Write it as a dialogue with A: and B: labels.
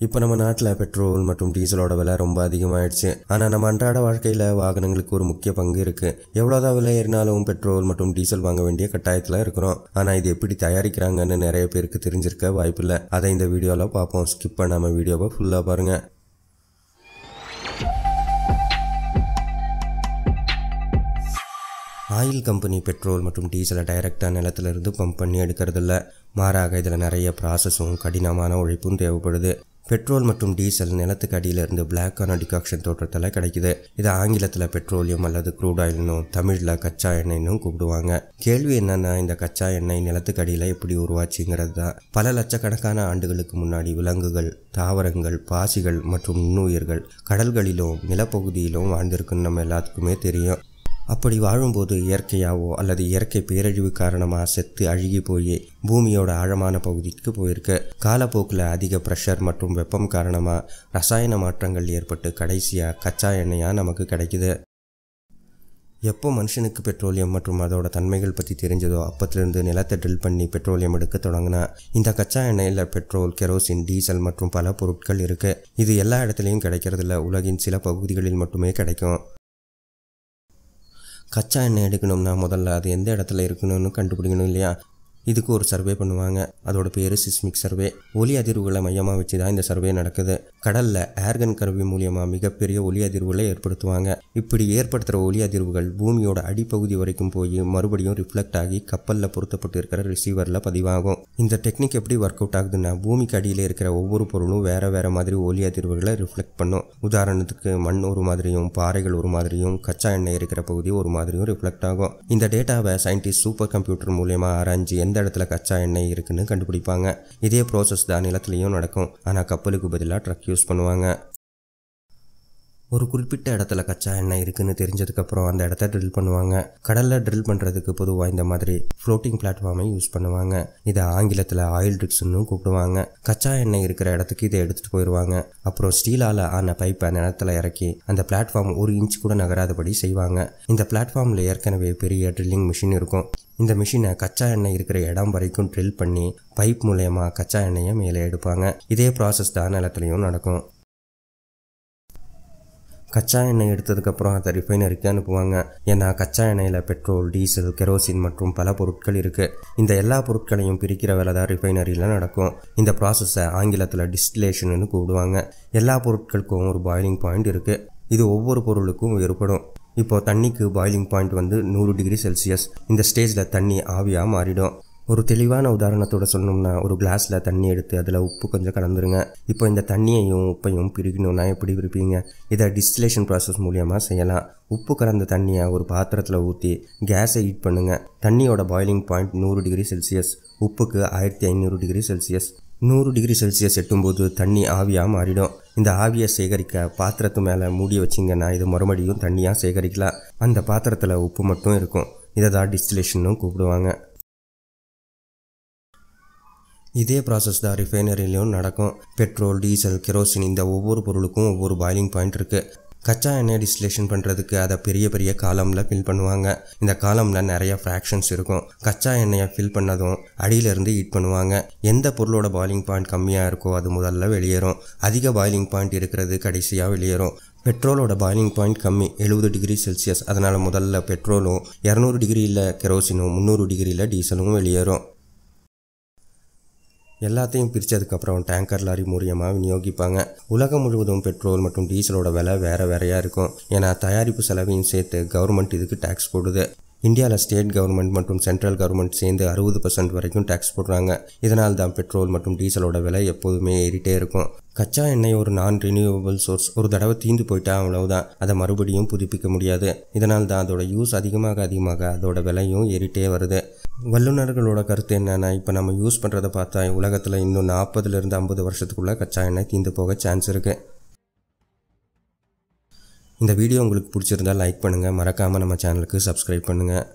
A: இப்போ நம்ம நாட்டில் பெட்ரோல் மற்றும் டீசலோட விலை ரொம்ப அதிகமாகிடுச்சு. ஆனால் நம்ம அன்றாட வாழ்க்கையில் வாகனங்களுக்கு ஒரு முக்கிய பங்கு இருக்குது. எவ்வளோதான் விலை ஏறினாலும் பெட்ரோல் மற்றும் டீசல் வாங்க வேண்டிய கட்டாயத்தில் இருக்கிறோம். ஆனால் இது எப்படி தயாரிக்கிறாங்கன்னு நிறைய பேருக்கு தெரிஞ்சிருக்க வாய்ப்பில்லை. அதை இந்த வீடியோவில் பார்ப்போம். ஸ்கிப் பண்ணாமல் வீடியோவை ஃபுல்லாக பாருங்கள். ஆயில் கம்பெனி பெட்ரோல் மற்றும் டீசலை டைரெக்டாக நிலத்திலிருந்து பம்ப் பண்ணி எடுக்கிறதில்ல. மாறாக இதில் நிறைய ப்ராசஸும் கடினமான உழைப்பும் தேவைப்படுது. பெட்ரோல் மற்றும் டீசல் நிலத்துக்கு அடியிலிருந்து பிளாக்கான டிகாக்ஷன் தோற்றத்தில் கிடைக்குது. இது ஆங்கிலத்தில் பெட்ரோலியம் அல்லது க்ரூட் ஆயில்னும் தமிழில் கச்சா எண்ணெய்னும் கூப்பிடுவாங்க. கேள்வி என்னன்னா, இந்த கச்சா எண்ணெய் நிலத்துக்கு அடியில் எப்படி உருவாச்சுங்கிறது தான். பல லட்சக்கணக்கான ஆண்டுகளுக்கு முன்னாடி விலங்குகள், தாவரங்கள், பாசிகள் மற்றும் நுண்ணுயிர்கள் கடல்களிலும் நிலப்பகுதியிலும் வாழ்ந்திருக்குன்னு நம்ம எல்லாத்துக்குமே தெரியும். அப்படி வாழும்போது இயற்கையாவோ அல்லது இயற்கை பேரழிவு காரணமாக செத்து அழுகி போய் பூமியோட ஆழமான பகுதிக்கு போயிருக்கு. காலப்போக்கில் அதிக ப்ரெஷர் மற்றும் வெப்பம் காரணமாக ரசாயன மாற்றங்கள் ஏற்பட்டு கடைசியாக கச்சா எண்ணெயாக நமக்கு கிடைக்குது. எப்போ மனுஷனுக்கு பெட்ரோலியம் மற்றும் அதோட தன்மைகள் பற்றி தெரிஞ்சதோ அப்பத்திலிருந்து நிலத்தை ட்ரில் பண்ணி பெட்ரோலியம் எடுக்க தொடங்கினா. இந்த கச்சா எண்ணெயில் பெட்ரோல், கெரோசின், டீசல் மற்றும் பல பொருட்கள் இருக்குது. இது எல்லா இடத்துலையும் கிடைக்கிறதில்ல. உலகின் சில பகுதிகளில் மட்டுமே கிடைக்கும். கச்சா எண்ணெய் எடுக்கணும்னா முதல்ல அது எந்த இடத்துல இருக்கணும்னு கண்டுபிடிக்கணும் இல்லையா? இதுக்கு ஒரு சர்வே பண்ணுவாங்க. அதோட பேர் சிஸ்மிக் சர்வே. ஒலி அதிர்வுகளை மையமாக வச்சு தான் இந்த சர்வே நடக்குது. கடலில் ஏர்கன் கருவி மூலியமாக மிகப்பெரிய ஒலி அதிர்வுகளை ஏற்படுத்துவாங்க. இப்படி ஏற்படுத்துகிற ஒலி அதிர்வுகள் பூமியோட அடிப்பகுதி வரைக்கும் போய் மறுபடியும் ரிஃப்ளெக்ட் ஆகி கப்பலில் பொருத்தப்பட்டு இருக்கிற ரிசீவரில் பதிவாகும். இந்த டெக்னிக் எப்படி ஒர்க் அவுட் ஆகுதுன்னா, பூமிக்கு அடியில் இருக்கிற ஒவ்வொரு பொருளும் வேறு வேறு மாதிரி ஒலி அதிர்வுகளை ரிஃப்ளெக்ட் பண்ணும். உதாரணத்துக்கு மண் ஒரு மாதிரியும், பாறைகள் ஒரு மாதிரியும், கச்சா எண்ணெய் இருக்கிற பகுதி ஒரு மாதிரியும் ரிஃப்ளெக்ட் ஆகும். இந்த டேட்டாவை சயின்டிஸ்ட் சூப்பர் கம்ப்யூட்டர் மூலியமாக ஆராய்ச்சி எந்த இடத்துல கச்சா எண்ணெய் இருக்குன்னு கண்டுபிடிப்பாங்க. இதே ப்ராசஸ் தான் நிலத்திலையும் நடக்கும். ஆனால் கப்பலுக்கு பதிலாக ட்ரக் யூஸ் பண்ணுவாங்க. ஒரு குறிப்பிட்ட இடத்துல கச்சா எண்ணெய் இருக்குன்னு தெரிஞ்சதுக்கப்புறம் அந்த இடத்த ட்ரில் பண்ணுவாங்க. கடலில் ட்ரில் பண்ணுறதுக்கு பொதுவாக இந்த மாதிரி ஃப்ளோட்டிங் பிளாட்ஃபார்மை யூஸ் பண்ணுவாங்க. இதை ஆங்கிலத்தில் ஆயில் ரிக்ஸ்ன்னு கூப்பிடுவாங்க. கச்சா எண்ணெய் இருக்கிற இடத்துக்கு இதை எடுத்துகிட்டு போயிடுவாங்க. அப்புறம் ஸ்டீலால் ஆன பைப்பை நிலத்தில் இறக்கி அந்த பிளாட்ஃபார்ம் 1 இன்ச் கூட நகராதபடி செய்வாங்க. இந்த பிளாட்ஃபார்மில் ஏற்கனவே பெரிய ட்ரில்லிங் மிஷின் இருக்கும். இந்த மிஷினை கச்சா எண்ணெய் இருக்கிற இடம் வரைக்கும் ட்ரில் பண்ணி பைப் மூலயமா கச்சா எண்ணெயை மேலே எடுப்பாங்க. இதே ப்ராசஸ் தான் நிலத்துலையும் நடக்கும். கச்சா எண்ணெய் எடுத்ததுக்கப்புறம் அதை ரிஃபைனரிக்கு அனுப்புவாங்க. ஏன்னா கச்சா எண்ணெயில் பெட்ரோல், டீசல், கெரோசின் மற்றும் பல பொருட்கள் இருக்குது. இந்த எல்லா பொருட்களையும் பிரிக்கிற வேலை தான் ரிஃபைனரியில் நடக்கும். இந்த ப்ராசஸை ஆங்கிலத்தில் டிஸ்டிலேஷன்னு கூப்பிடுவாங்க. எல்லா பொருட்களுக்கும் ஒரு பாயிலிங் பாயிண்ட் இருக்குது. இது ஒவ்வொரு பொருளுக்கும் வேறுபடும். இப்போது தண்ணிக்கு பாயிலிங் பாயிண்ட் 100 டிகிரி செல்சியஸ். இந்த ஸ்டேஜில் தண்ணி ஆவியாக மாறிடும். ஒரு தெளிவான உதாரணத்தோட சொல்லணும்னா, ஒரு கிளாஸில் தண்ணி எடுத்து அதில் உப்பு கொஞ்சம் கலந்துருங்க. இப்போ இந்த தண்ணியையும் உப்பையும் பிரிக்கணும்னா எப்படி பிரிப்பீங்க? இதை டிஸ்டிலேஷன் ப்ராசஸ் மூலியமாக செய்யலாம். உப்பு கலந்த தண்ணியை ஒரு பாத்திரத்தில் ஊற்றி கேஸை ஹீட் பண்ணுங்கள். தண்ணியோட பாயிலிங் பாயிண்ட் 100 டிகிரி செல்சியஸ். உப்புக்கு 1500 டிகிரி செல்சியஸ். 100 டிகிரி செல்சியஸ் எட்டும்போது தண்ணி ஆவியாக மாறிடும். இந்த ஆவியை சேகரிக்க பாத்திரத்து மேலே மூடி வச்சிங்கன்னா இது மறுபடியும் தண்ணியாக சேகரிக்கலாம். அந்த பாத்திரத்தில் உப்பு மட்டும் இருக்கும். இதை தான் டிஸ்டிலேஷன்னு கூப்பிடுவாங்க. இதே ப்ராசஸ் தான் ரிஃபைனரிலையும் நடக்கும். பெட்ரோல், டீசல், கெரோசின் இந்த ஒவ்வொரு பொருளுக்கும் ஒவ்வொரு பாயிலிங் பாயிண்ட் இருக்குது. கச்சா எண்ணெய் டிஸ்டிலேஷன் பண்ணுறதுக்கு அதை பெரிய பெரிய காலமில் ஃபில் பண்ணுவாங்க. இந்த காலமில் நிறைய ஃப்ராக்ஷன்ஸ் இருக்கும். கச்சா எண்ணெயை ஃபில் பண்ணதும் அடியிலேருந்து ஹீட் பண்ணுவாங்க. எந்த பொருளோட பாயிலிங் பாயிண்ட் கம்மியாக இருக்கோ அது முதல்ல வெளியேறும். அதிக பாயிலிங் பாயிண்ட் இருக்கிறது கடைசியாக வெளியேறும். பெட்ரோலோட பாயிலிங் பாயிண்ட் கம்மி, 70 டிகிரி செல்சியஸ். அதனால் முதல்ல பெட்ரோலும், 200 டிகிரியில் கெரோசினும், 300 டிகிரியில் டீசலும் வெளியேறும். எல்லாத்தையும் பிரித்ததுக்கப்புறம் டேங்கர் லாரி மூலியமாக விநியோகிப்பாங்க. உலகம் முழுவதும் பெட்ரோல் மற்றும் டீசலோட விலை வேறு வேறையாக இருக்கும். ஏன்னா தயாரிப்பு செலவையும் சேர்த்து கவர்மெண்ட் இதுக்கு டேக்ஸ் போடுது. இந்தியாவில் ஸ்டேட் கவர்மெண்ட் மற்றும் சென்ட்ரல் கவர்மெண்ட் சேர்ந்து 60% வரைக்கும் டேக்ஸ் போடுறாங்க. இதனால் தான் பெட்ரோல் மற்றும் டீசலோட விலை எப்போதுமே ஏறிட்டே இருக்கும். கச்சா எண்ணெய் ஒரு நான் ரினியூவபிள் சோர்ஸ். ஒரு தடவை தீந்து போயிட்டா அவ்வளவுதான். அதை மறுபடியும் புதுப்பிக்க முடியாது. இதனால் தான் அதோட யூஸ் அதிகமாக அதோட விலையும் ஏறிட்டே வருது. வல்லுநர்களோட கருத்து என்னன்னா, இப்போ நம்ம யூஸ் பண்ணுறதை பார்த்தா உலகத்தில் இன்னும் 40 to 50 வருஷத்துக்குள்ளே கச்சா எண்ணெய் தீந்து போக சான்ஸ் இருக்குது. இந்த வீடியோ உங்களுக்கு பிடிச்சிருந்தால் லைக் பண்ணுங்கள். மறக்காமல் நம்ம சேனலுக்கு சப்ஸ்கிரைப் பண்ணுங்கள்.